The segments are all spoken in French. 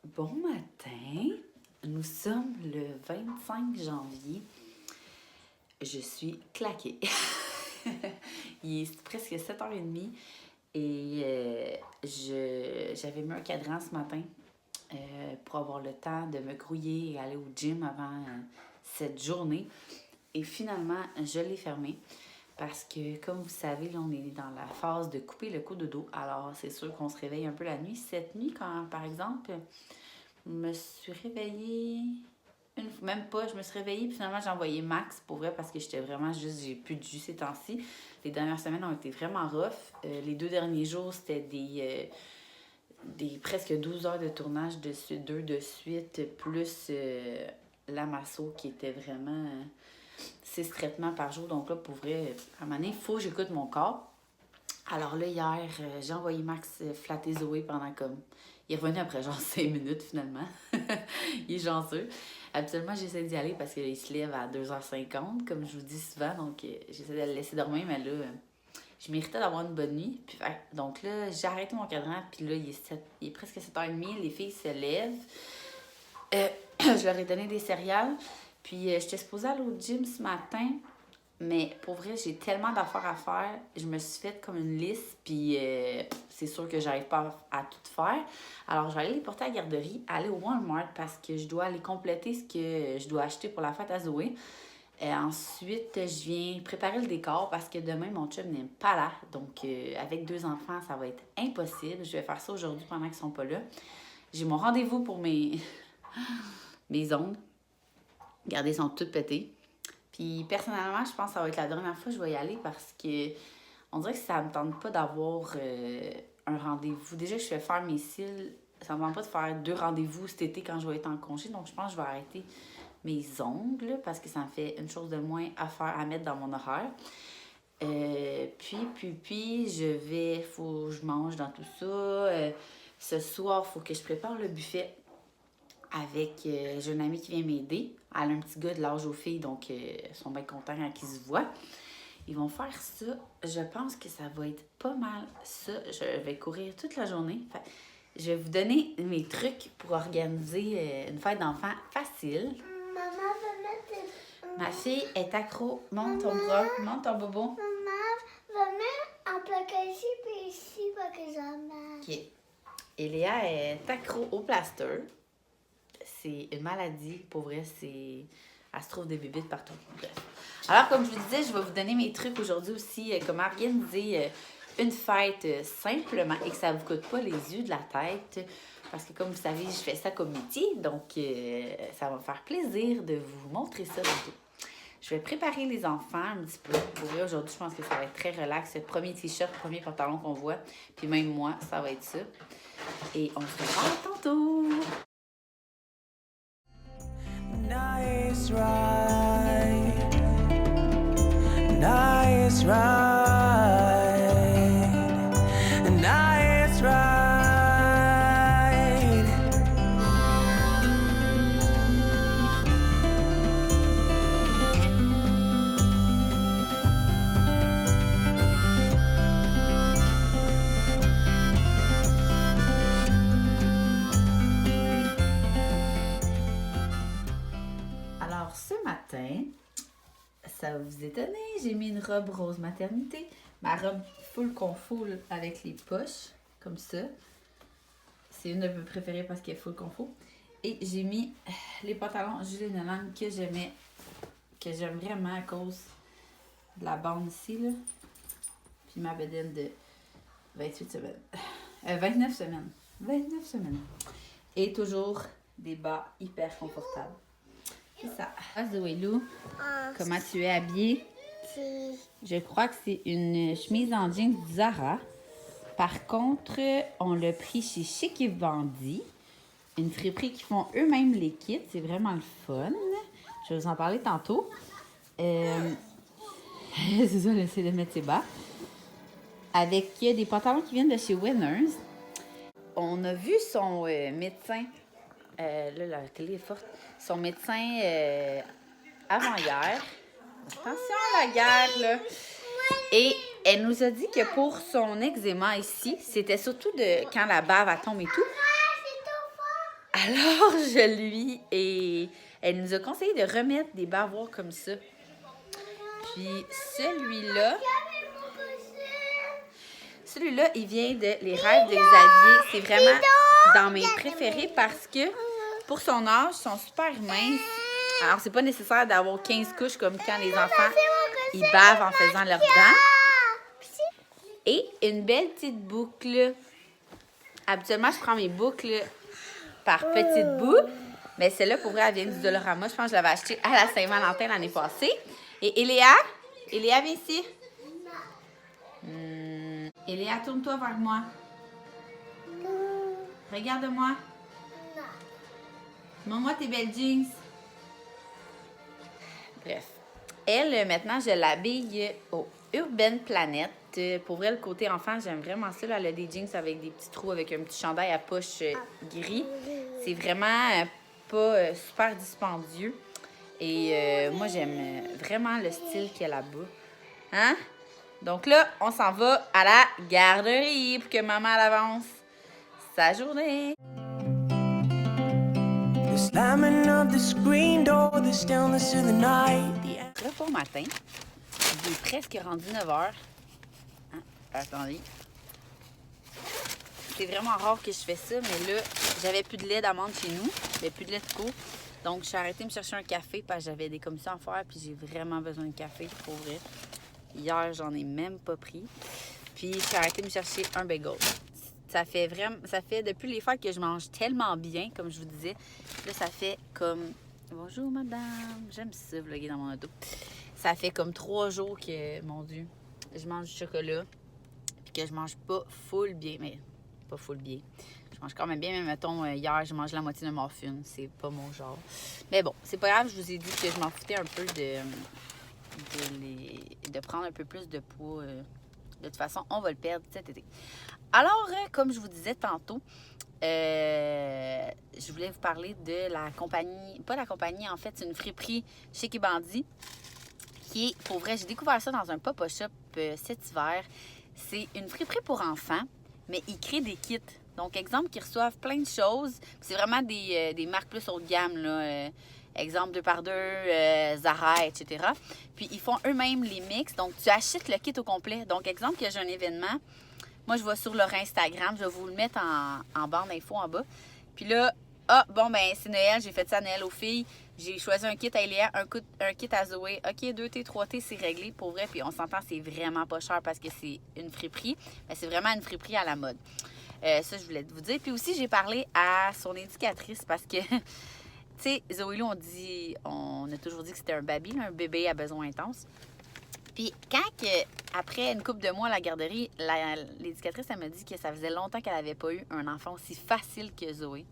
Bon matin, nous sommes le 25 janvier. Je suis claquée. Il est presque 7h30 et j'avais mis un cadran ce matin pour avoir le temps de me grouiller et aller au gym avant cette journée. Et finalement, je l'ai fermé parce que, comme vous savez, là, on est dans la phase de couper le cododo. Alors, c'est sûr qu'on se réveille un peu la nuit. Cette nuit, quand, par exemple, je me suis réveillée... Même pas, je me suis réveillée puis finalement j'ai envoyé Max pour vrai parce que j'étais vraiment juste, j'ai plus de jus ces temps-ci. Les dernières semaines ont été vraiment rough. Les 2 derniers jours, c'était des presque 12 heures de tournage de suite, 2 de suite, plus la masso qui était vraiment 6 traitements par jour. Donc là, pour vrai, à un moment donné, il faut que j'écoute mon corps. Alors là, hier, j'ai envoyé Max flatter Zoé pendant comme... Il est revenu après genre 5 minutes finalement. Il est chanceux. Habituellement, j'essaie d'y aller parce qu'il se lève à 2h50, comme je vous dis souvent. Donc, j'essaie de le laisser dormir, mais là, je méritais d'avoir une bonne nuit. Puis, donc là, j'ai arrêté mon cadran. Puis là, il est presque 7h30. Les filles se lèvent. Je leur ai donné des céréales. Puis, j'étais supposée aller au gym ce matin. Mais pour vrai, j'ai tellement d'affaires à faire. Je me suis faite comme une liste, puis c'est sûr que j'arrive pas à tout faire. Alors, je vais aller les porter à la garderie, aller au Walmart parce que je dois aller compléter ce que je dois acheter pour la fête à Zoé. Ensuite, je viens préparer le décor parce que demain, mon chum n'est pas là. Donc, avec 2 enfants, ça va être impossible. Je vais faire ça aujourd'hui pendant qu'ils sont pas là. J'ai mon rendez-vous pour mes ongles. Regardez, ils sont toutes pétés. Puis personnellement, je pense que ça va être la dernière fois que je vais y aller parce que on dirait que ça me tente pas d'avoir un rendez-vous. Déjà que je fais faire mes cils, ça me tente pas de faire 2 rendez-vous cet été quand je vais être en congé. Donc je pense que je vais arrêter mes ongles parce que ça me fait une chose de moins à faire, à mettre dans mon horaire. Puis, faut que je mange dans tout ça. Ce soir, il faut que je prépare le buffet. J'ai une amie qui vient m'aider. Elle a un petit gars de l'âge aux filles, donc ils sont bien contents quand ils se voient. Ils vont faire ça. Je pense que ça va être pas mal ça. Je vais courir toute la journée. Je vais vous donner mes trucs pour organiser une fête d'enfants facile. Maman va mettre... Ma fille est accro. Monte ton bras, monte ton bobo. Maman va mettre un plaquet ici puis ici pour que j'en mange. OK. Et Léa est accro au plaster. C'est une maladie, pour vrai, elle se trouve des bébites partout. Bref. Alors, comme je vous disais, je vais vous donner mes trucs aujourd'hui aussi, comment organiser une fête simplement et que ça ne vous coûte pas les yeux de la tête. Parce que, comme vous savez, je fais ça comme métier, donc ça va me faire plaisir de vous montrer ça tantôt. Je vais préparer les enfants un petit peu. Pour vrai, aujourd'hui, je pense que ça va être très relax. Le premier t-shirt, le premier pantalon qu'on voit, puis même moi, ça va être ça. Et on se revoit tantôt! Nice ride, nice ride, nice ride. Alors, ce matin, ça va vous étonner, j'ai mis une robe rose maternité. Ma robe full confo avec les poches, comme ça. C'est une de mes préférées parce qu'elle est full confo. Et j'ai mis les pantalons Julien Nolan que j'aime vraiment à cause de la bande ici, là. Puis ma bedaine de 28 semaines. 29 semaines. 29 semaines. Et toujours des bas hyper confortables. C'est ça. Ah, Zoé Lou, comment tu es habillée? Je crois que c'est une chemise en jeans Zara. Par contre, on l'a pris chez Chic et Vendy. Une friperie qui font eux-mêmes les kits. C'est vraiment le fun. Je vais vous en parler tantôt. C'est ça, elle essaie de mettre ses bas. Avec des pantalons qui viennent de chez Winners. On a vu son médecin. Là, la télé est forte. Son médecin avant-hier. Attention à la guerre, là. Et elle nous a dit que pour son eczéma ici, c'était surtout de quand la bave elle tombe et tout. Alors, je lui ai... Elle nous a conseillé de remettre des bavoirs comme ça. Puis celui-là... Celui-là, il vient de Les Rêves de Xavier. C'est vraiment dans mes préférés parce que pour son âge, ils sont super minces. Alors, c'est pas nécessaire d'avoir 15 couches comme quand les enfants, ils bavent en faisant leurs dents. Et une belle petite boucle. Habituellement, je prends mes boucles par petites bouts. Mais celle-là, pour vrai, elle vient du Dolorama. Je pense que je l'avais achetée à la Saint-Valentin l'année passée. Et Eléa? Eléa, viens ici. Eléa, tourne-toi vers moi. Regarde-moi. Montre-moi tes belles jeans. Bref. Elle, maintenant, je l'habille au Urban Planet. Pour vrai, le côté enfant, j'aime vraiment ça. Là, elle a des jeans avec des petits trous, avec un petit chandail à poche gris. C'est vraiment pas super dispendieux. Et moi, j'aime vraiment le style qu'il y a là-bas. Hein? Donc là, on s'en va à la garderie pour que maman avance sa journée. The slamming of the screen door, the stillness of the night. Repas au matin. Il est presque rendu 9 h. Hein? Attendez. C'est vraiment rare que je fais ça, mais là, j'avais plus de lait d'amande chez nous. J'avais plus de lait de coco. Donc, je suis arrêtée de me chercher un café parce que j'avais des commissions à faire puis j'ai vraiment besoin de café pour vrai. Hier, j'en ai même pas pris. Puis, je suis arrêtée de me chercher un bagel. Ça fait depuis les fêtes que je mange tellement bien, comme je vous disais. Là, ça fait comme... Bonjour, madame. J'aime ça, vlogger dans mon auto. Ça fait comme 3 jours que, mon Dieu, je mange du chocolat. Puis que je mange pas full bien. Mais pas full bien. Je mange quand même bien. Mais mettons, hier, je mange la moitié d'un muffin. C'est pas mon genre. Mais bon, c'est pas grave. Je vous ai dit que je m'en foutais un peu de prendre un peu plus de poids. De toute façon, on va le perdre cet été. Alors, comme je vous disais tantôt, je voulais vous parler de la compagnie, pas la compagnie, en fait, c'est une friperie chez Kibandi, qui est, pour vrai, j'ai découvert ça dans un pop-up shop cet hiver. C'est une friperie pour enfants, mais ils créent des kits. Donc, exemple, qu'ils reçoivent plein de choses. C'est vraiment des marques plus haut de gamme, là. Exemple 2x2, Zara, etc. Puis, ils font eux-mêmes les mix. Donc, tu achètes le kit au complet. Donc, exemple, que j'ai un événement. Moi, je vais sur leur Instagram. Je vais vous le mettre en barre d'infos en bas. Puis là, bon, ben c'est Noël. J'ai fait ça à Noël aux filles. J'ai choisi un kit à Eléa, un kit à Zoé. OK, 2T, 3T, c'est réglé pour vrai. Puis on s'entend, c'est vraiment pas cher parce que c'est une friperie. Mais c'est vraiment une friperie à la mode. Ça, je voulais vous dire. Puis aussi, j'ai parlé à son éducatrice parce que... Tu sais, Zoé, là, on a toujours dit que c'était un baby, là, un bébé à besoins intenses. Puis quand, après une couple de mois à la garderie, l'éducatrice, elle m'a dit que ça faisait longtemps qu'elle n'avait pas eu un enfant aussi facile que Zoé.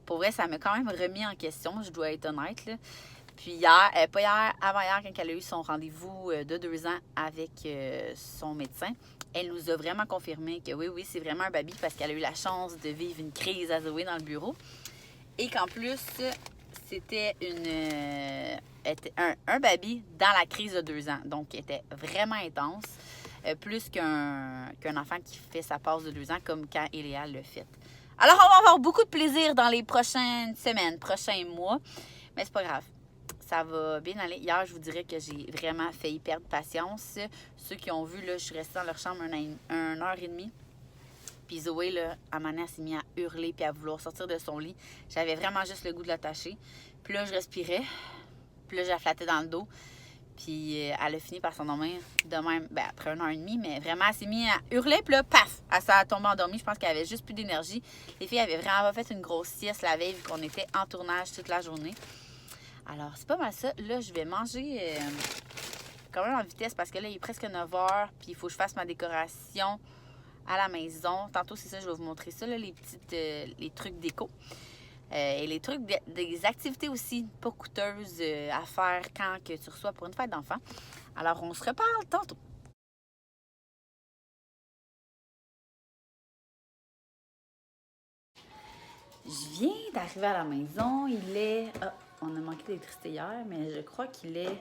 Pour vrai, ça m'a quand même remis en question, je dois être honnête, là. Puis hier, pas hier, avant-hier, quand elle a eu son rendez-vous de 2 ans avec son médecin, elle nous a vraiment confirmé que oui, c'est vraiment un baby parce qu'elle a eu la chance de vivre une crise à Zoé dans le bureau. Et qu'en plus, c'était un baby dans la crise de 2 ans. Donc, il était vraiment intense. Plus qu'un enfant qui fait sa passe de 2 ans, comme quand Eléa l'a fait. Alors, on va avoir beaucoup de plaisir dans les prochaines semaines, prochains mois. Mais c'est pas grave. Ça va bien aller. Hier, je vous dirais que j'ai vraiment failli perdre patience. Ceux qui ont vu, là, je suis restée dans leur chambre 1 heure et demie. Puis Zoé, là, à un moment donné, elle s'est mise à hurler puis à vouloir sortir de son lit. J'avais vraiment juste le goût de l'attacher. Puis là, je respirais. Puis là, je la flattais dans le dos. Puis elle a fini par s'endormir de même, ben, après 1 heure et demie. Mais vraiment, elle s'est mise à hurler. Puis là, paf! Elle s'est tombée endormie. Je pense qu'elle avait juste plus d'énergie. Les filles avaient vraiment pas fait une grosse sieste la veille vu qu'on était en tournage toute la journée. Alors, c'est pas mal ça. Là, je vais manger quand même en vitesse parce que là, il est presque 9 h. Puis il faut que je fasse ma décoration à la maison. Tantôt, c'est ça, je vais vous montrer ça, là, les trucs déco. Et les trucs, des activités aussi pas coûteuses à faire quand que tu reçois pour une fête d'enfant. Alors, on se reparle tantôt. Je viens d'arriver à la maison. Il est... on a manqué d'électricité hier, mais je crois qu'il est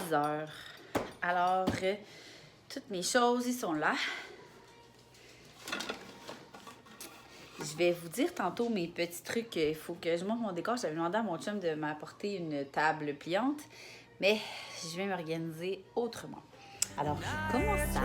10 h. Alors, toutes mes choses, ils sont là. Je vais vous dire tantôt mes petits trucs. Il faut que je monte mon décor. J'avais demandé à mon chum de m'apporter une table pliante, mais je vais m'organiser autrement. Alors, comment ça?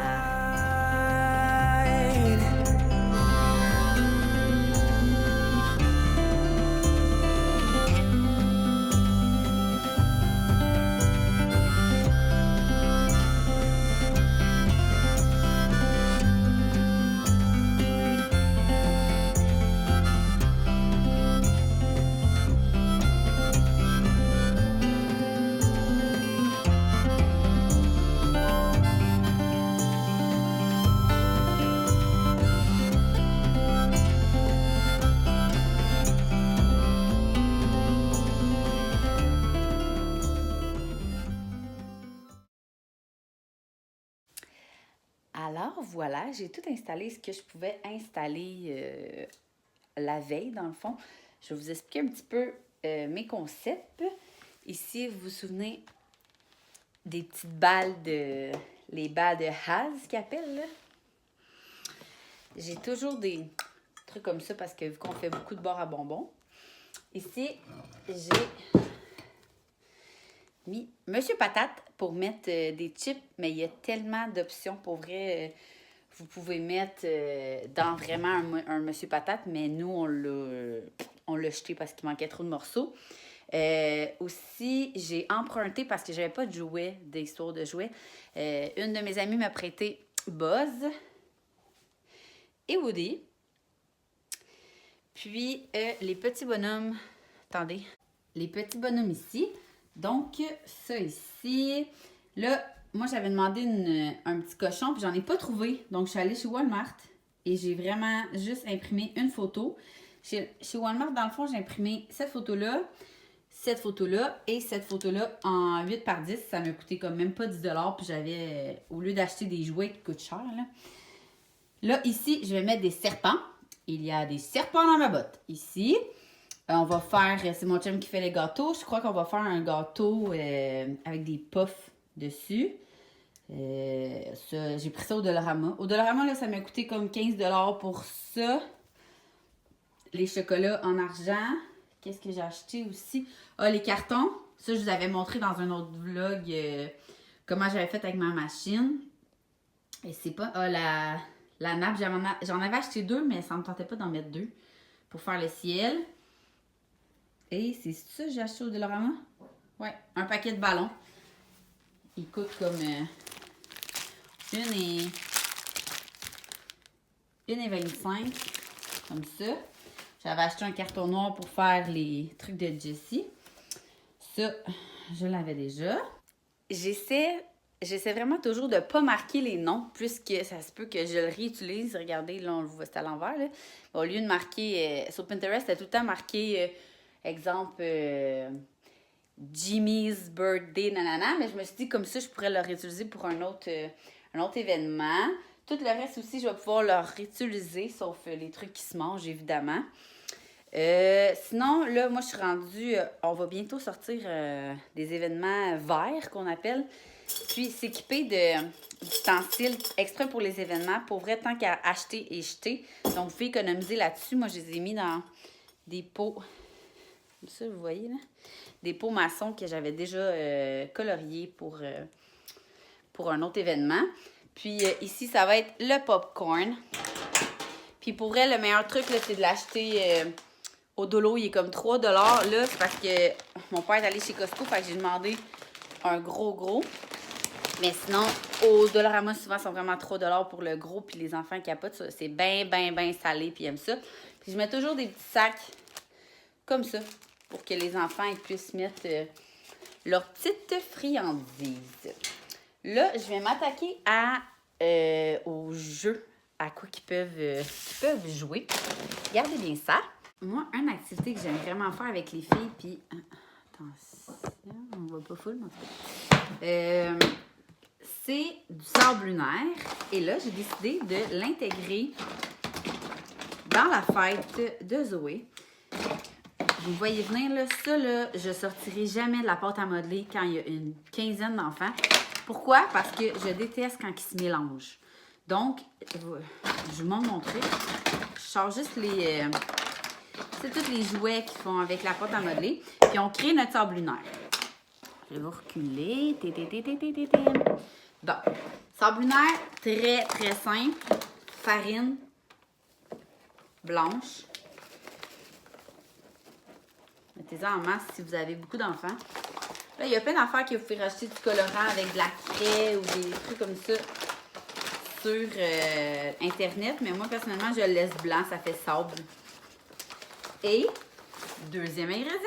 Alors voilà, j'ai tout installé ce que je pouvais installer la veille dans le fond. Je vais vous expliquer un petit peu mes concepts. Ici, vous vous souvenez des petites balles les balles de Haz qu'ils appellent là. J'ai toujours des trucs comme ça parce que vu qu'on fait beaucoup de barres à bonbons. Ici, j'ai mis Monsieur Patate pour mettre des chips, mais il y a tellement d'options. Pour vrai, vous pouvez mettre dans vraiment un Monsieur Patate, mais nous, on l'a jeté parce qu'il manquait trop de morceaux. Aussi, j'ai emprunté, parce que j'avais pas de jouets, d'histoire de jouets. Une de mes amies m'a prêté Buzz et Woody. Puis, les petits bonhommes, attendez, les petits bonhommes ici. Donc, ça ici. Là, moi, j'avais demandé un petit cochon, puis j'en ai pas trouvé. Donc, je suis allée chez Walmart et j'ai vraiment juste imprimé une photo. Chez Walmart, dans le fond, j'ai imprimé cette photo-là et cette photo-là en 8 par 10. Ça m'a coûté comme même pas 10 $. Puis j'avais, au lieu d'acheter des jouets qui coûtent cher, là, ici, je vais mettre des serpents. Il y a des serpents dans ma botte. Ici, on va faire, c'est mon chum qui fait les gâteaux. Je crois qu'on va faire un gâteau avec des puffs dessus. J'ai pris ça au Dollarama. Au Dollarama, là, ça m'a coûté comme 15 $ pour ça. Les chocolats en argent. Qu'est-ce que j'ai acheté aussi? Ah, les cartons. Ça, je vous avais montré dans un autre vlog comment j'avais fait avec ma machine. Et c'est pas... Ah, la nappe, j'en avais acheté 2, mais ça ne me tentait pas d'en mettre 2 pour faire le ciel. Et c'est ça que j'ai acheté au Dollarama? Ouais, un paquet de ballons. Il coûte comme 1,25 comme ça. J'avais acheté un carton noir pour faire les trucs de Jessie. Ça, je l'avais déjà. J'essaie vraiment toujours de ne pas marquer les noms, puisque ça se peut que je le réutilise. Regardez, là, on le voit, c'est à l'envers. Là. Au lieu de marquer... sur Pinterest, c'était tout le temps marqué... exemple, Jimmy's birthday, nanana. Mais je me suis dit, comme ça, je pourrais le réutiliser pour un autre événement. Tout le reste aussi, je vais pouvoir le réutiliser, sauf les trucs qui se mangent, évidemment. Sinon, là, moi, je suis rendue... on va bientôt sortir des événements verts, qu'on appelle. Puis, s'équiper d'ustensiles exprès pour les événements. Pour vrai, tant qu'à acheter et jeter. Donc, vous pouvez économiser là-dessus. Moi, je les ai mis dans des pots... Comme ça, vous voyez, là. Des pots maçons que j'avais déjà coloriés pour un autre événement. Puis ici, ça va être le popcorn. Puis pour vrai, le meilleur truc, là, c'est de l'acheter au Dolo. Il est comme 3 $. Là, c'est parce que mon père est allé chez Costco. Fait que j'ai demandé un gros. Mais sinon, au Dollarama, souvent, ils sont vraiment 3 $ pour le gros. Puis les enfants capotent. C'est bien salé. Puis ils aiment ça. Puis je mets toujours des petits sacs comme ça, pour que les enfants ils puissent mettre leurs petites friandises. Là, je vais m'attaquer aux jeux, à quoi qu'ils peuvent jouer. Regardez bien ça. Moi, une activité que j'aime vraiment faire avec les filles, puis... Attention, on voit pas full, mais c'est du sable lunaire. Et là, j'ai décidé de l'intégrer dans la fête de Zoé. Vous voyez venir, là, ça, là, je sortirai jamais de la pâte à modeler quand il y a une quinzaine d'enfants. Pourquoi? Parce que je déteste quand ils se mélangent. Donc, je vous montre mon truc. Je sors juste les... c'est tous les jouets qui font avec la pâte à modeler. Puis on crée notre sable lunaire. Je vais vous reculer. Bon. Sable lunaire, très, très simple. Farine blanche. Mettez-en en masse si vous avez beaucoup d'enfants. Là, il y a plein d'affaires que vous pouvez racheter du colorant avec de la craie ou des trucs comme ça sur Internet. Mais moi, personnellement, je le laisse blanc. Ça fait sable. Et, deuxième ingrédient,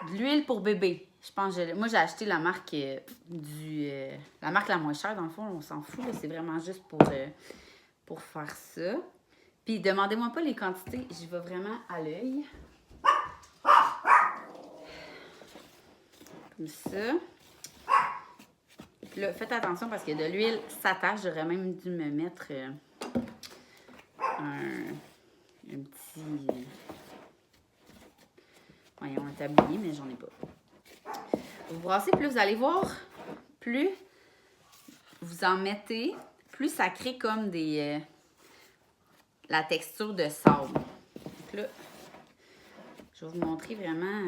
de l'huile pour bébé. Je pense moi, j'ai acheté la marque la marque la moins chère, dans le fond, on s'en fout. C'est vraiment juste pour faire ça. Puis, demandez-moi pas les quantités, j'y vais vraiment à l'œil. Comme ça. Puis là, faites attention parce que de l'huile s'attache. J'aurais même dû me mettre un petit... voyons, un tablier, mais j'en ai pas. Vous brassez, plus vous allez voir, plus vous en mettez, plus ça crée comme des... la texture de sable. Donc là, je vais vous montrer vraiment...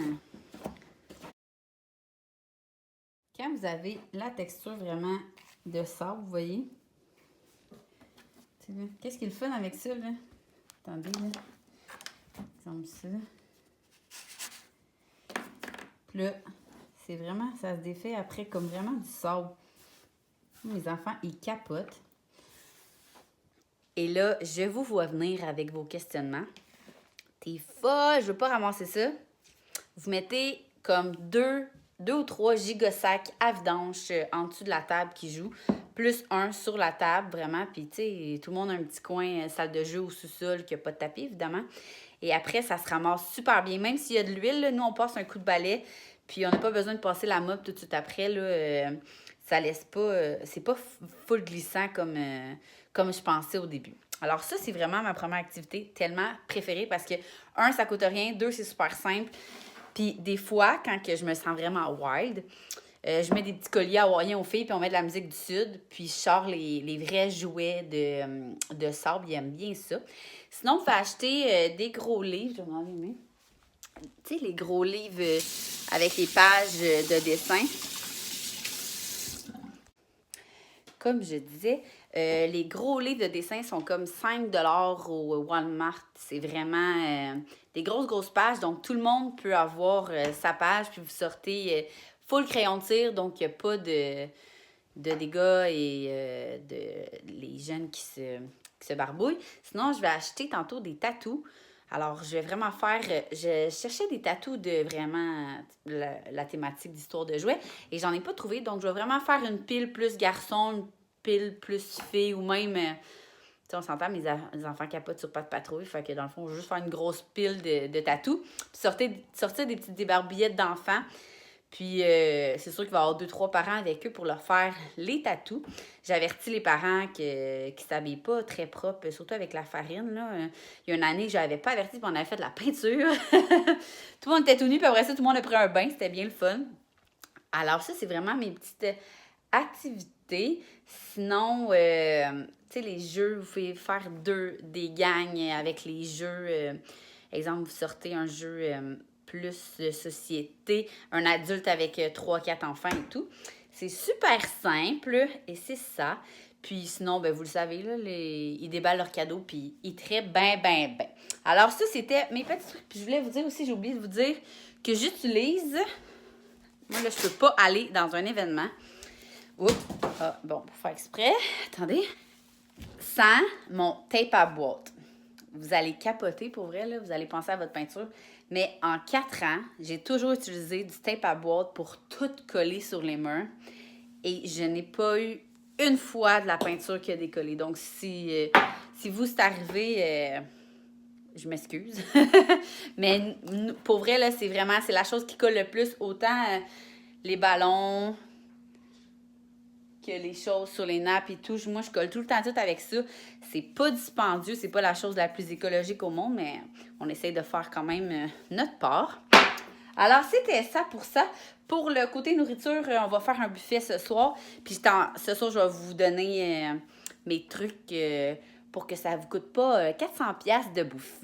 Quand vous avez la texture vraiment de sable, vous voyez? Qu'est-ce qui est le fun avec ça, là? Attendez, là. Comme ça. Puis là, c'est vraiment, ça se défait après comme vraiment du sable. Mes enfants, ils capotent. Et là, je vous vois venir avec vos questionnements. T'es folle, je veux pas ramasser ça. Vous mettez comme deux ou trois gigosacs à vidange en dessous de la table qui joue, plus un sur la table, vraiment. Puis, tu sais, tout le monde a un petit coin, salle de jeu au sous-sol, qui n'a pas de tapis, évidemment. Et après, ça se ramasse super bien. Même s'il y a de l'huile, nous, on passe un coup de balai, puis on n'a pas besoin de passer la mop tout de suite après. Là, ça laisse pas... c'est pas full glissant comme je pensais au début. Alors ça, c'est vraiment ma première activité, tellement préférée, parce que, un, ça coûte rien, deux, c'est super simple. Puis des fois, quand que je me sens vraiment wild, je mets des petits colliers hawaïens aux filles, puis on met de la musique du Sud, puis je sors les vrais jouets de sable. Ils aiment bien ça. Sinon, vous pouvez acheter des gros livres. Je vais m'en allumer. Tu sais, les gros livres avec les pages de dessin. Comme je disais, les gros livres de dessin sont comme 5$ au Walmart. C'est vraiment des grosses pages. Donc, tout le monde peut avoir sa page. Puis, vous sortez full crayon de cire. Donc, il n'y a pas de dégâts et les jeunes qui se barbouillent. Sinon, je vais acheter tantôt des tatous. Alors, je vais vraiment faire... je cherchais des tatous de vraiment la thématique d'histoire de jouets et j'en ai pas trouvé. Donc, je vais vraiment faire une pile plus garçon, une pile plus fille ou même... tu sais, on s'entend, mes enfants capotent sur pas de patrouille. Fait que dans le fond, je vais juste faire une grosse pile de tatous. Puis sortir des petites débarbillettes d'enfants. Puis, c'est sûr qu'il va y avoir 2-3 parents avec eux pour leur faire les tatous. J'avertis les parents qui ne s'habillent pas très propre, surtout avec la farine. Là. Il y a une année, je n'avais pas averti, puis on avait fait de la peinture. Tout le monde était tout nu, puis après ça, tout le monde a pris un bain. C'était bien le fun. Alors, ça, c'est vraiment mes petites activités. Sinon, tu sais, les jeux, vous pouvez faire des gangs avec les jeux. Exemple, vous sortez un jeu... plus de société, un adulte avec 3-4 enfants et tout. C'est super simple et c'est ça. Puis sinon, ben, vous le savez, là, ils déballent leurs cadeaux puis ils traitent bien. Alors ça, c'était mes petits trucs. Puis je voulais vous dire aussi, j'ai oublié de vous dire que j'utilise... Moi, là, je peux pas aller dans un événement. Oups! Ah, bon, pour faire exprès, attendez. Sans mon tape à boîte. Vous allez capoter pour vrai, là. Vous allez penser à votre peinture. Mais en 4 ans, j'ai toujours utilisé du tape à boîte pour tout coller sur les murs. Et je n'ai pas eu une fois de la peinture qui a décollé. Donc, si vous, c'est arrivé, je m'excuse. Mais pour vrai, là, c'est la chose qui colle le plus. Autant les ballons que les choses sur les nappes et tout. Moi, je colle tout le temps tout avec ça. C'est pas dispendieux, c'est pas la chose la plus écologique au monde, mais on essaye de faire quand même notre part. Alors, c'était ça pour ça. Pour le côté nourriture, on va faire un buffet ce soir. Puis ce soir, je vais vous donner mes trucs pour que ça ne vous coûte pas 400$ de bouffe.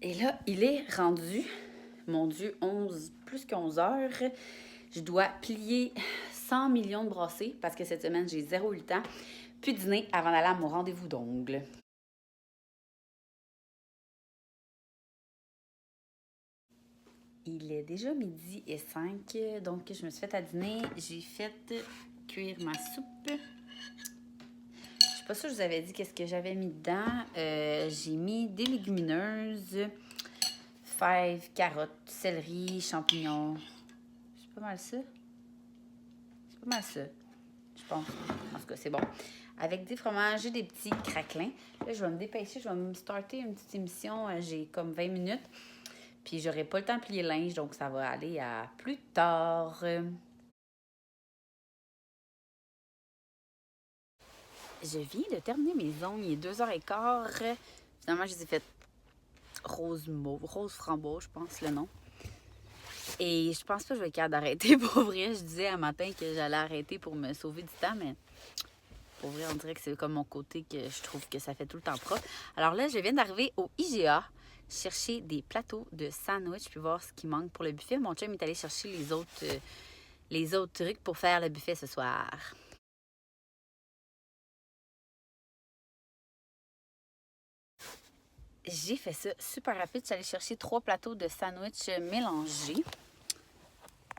Et là, il est rendu, mon Dieu, plus qu'11 heures. Je dois plier 100 millions de brassées parce que cette semaine, j'ai zéro eu le temps. Puis dîner avant d'aller à mon rendez-vous d'ongles. Il est déjà 12h05, donc je me suis fait à dîner. J'ai fait cuire ma soupe. Je sais pas sûre que je vous avais dit qu'est-ce que j'avais mis dedans. J'ai mis des légumineuses, fèves, carottes, céleri, champignons. C'est pas mal ça. C'est pas mal ça, je pense. En tout cas, c'est bon. Avec des fromages et des petits craquelins. Là, je vais me dépêcher. Je vais me starter une petite émission. J'ai comme 20 minutes. Puis, j'aurai pas le temps de plier le linge, donc ça va aller à plus tard. Je viens de terminer mes ongles. Il est 2h15. Finalement, je les ai faites rose mauve, rose framboise, je pense le nom. Et je pense pas que je vais être capable d'arrêter. Pour vrai, je disais un matin que j'allais arrêter pour me sauver du temps, mais pour vrai, on dirait que c'est comme mon côté que je trouve que ça fait tout le temps propre. Alors là, je viens d'arriver au IGA. Chercher des plateaux de sandwich puis voir ce qui manque pour le buffet. Mon chum est allé chercher les autres trucs pour faire le buffet ce soir. J'ai fait ça super rapide. Je suis allée chercher 3 plateaux de sandwich mélangés.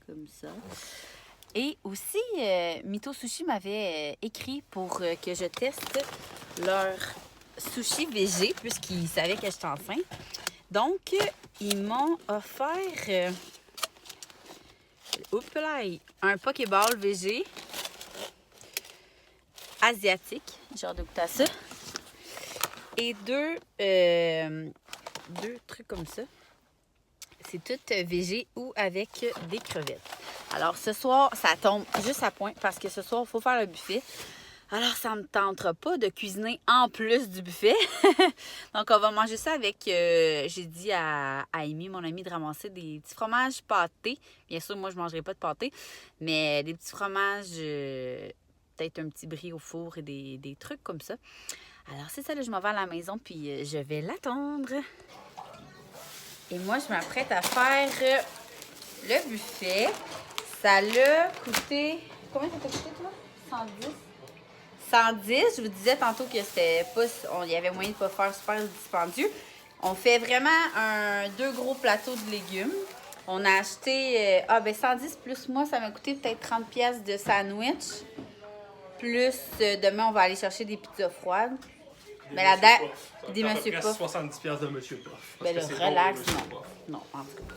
Comme ça. Et aussi, Mito Sushi m'avait écrit pour que je teste leur sushi végé puisqu'ils savaient que j'étais enceinte. Donc, ils m'ont offert un Pokéball végé asiatique. J'ai hâte de goûter à ça. Et deux trucs comme ça. C'est tout végé ou avec des crevettes. Alors, ce soir, ça tombe juste à point parce que ce soir, il faut faire le buffet. Alors, ça ne me tentera pas de cuisiner en plus du buffet. Donc, on va manger ça avec... j'ai dit à Amy, mon amie, de ramasser des petits fromages pâtés. Bien sûr, moi, je ne mangerai pas de pâté. Mais des petits fromages, peut-être un petit brie au four et des trucs comme ça. Alors, c'est ça, là, je m'en vais à la maison, puis je vais l'attendre. Et moi, je m'apprête à faire le buffet. Ça l'a coûté... Combien ça t'a coûté, toi? 110. 110, je vous disais tantôt que c'était pas, il y avait moyen de ne pas faire super dispendieux. On fait vraiment 2 gros plateaux de légumes. On a acheté, 110 plus moi, ça m'a coûté peut-être 30$ de sandwich. Plus, demain, on va aller chercher des pizzas froides. Mais là-dedans, des Monsieur Puff. 70$ de Monsieur Puff. Ben là, relax, non. Non, en tout cas.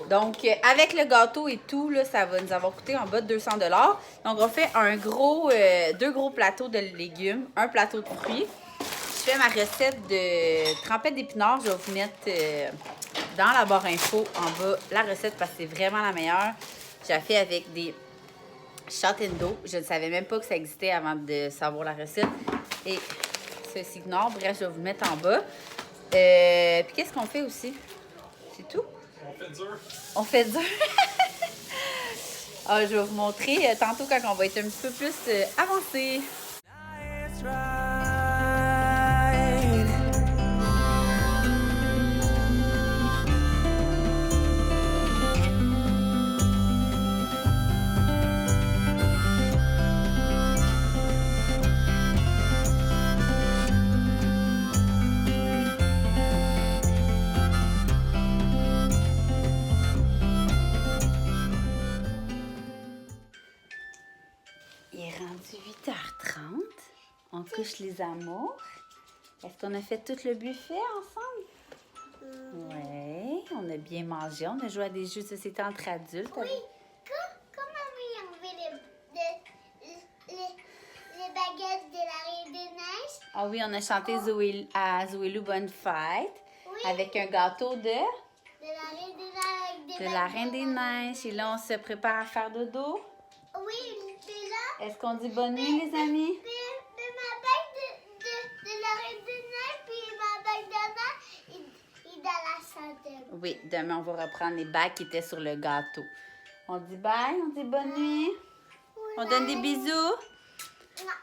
Donc, avec le gâteau et tout, là, ça va nous avoir coûté en bas de 200$. Donc, on fait 2 gros plateaux de légumes, un plateau de fruits. Je fais ma recette de trempette d'épinards. Je vais vous mettre dans la barre info en bas la recette parce que c'est vraiment la meilleure. Je la fais avec des châtaignes d'eau. Je ne savais même pas que ça existait avant de savoir la recette. Et ceci ignore. Bref, je vais vous mettre en bas. Puis, qu'est-ce qu'on fait aussi? C'est tout? On fait dur. On fait dur. Je vais vous montrer tantôt quand on va être un petit peu plus avancé. It's right. Il est rendu 8h30. On couche les amours. Est-ce qu'on a fait tout le buffet ensemble? Oui, on a bien mangé. On a joué à des jeux de société entre adultes. Oui, quand mamie enlevait les baguettes de la Reine des Neiges. Ah oui, on a chanté à Zoélou Bonne Fête Oui. avec un gâteau De la Reine des Neiges avec des de la Reine des Neiges. Et là, on se prépare à faire dodo. Oui, puis là, Est-ce qu'on dit bonne nuit, les amis? puis ma bague de la Reine des Neiges, puis ma bague d'Anna, il dans la salle de bain. Oui, demain, on va reprendre les bagues qui étaient sur le gâteau. On dit bye, on dit bonne nuit. On donne des bisous. Mouah.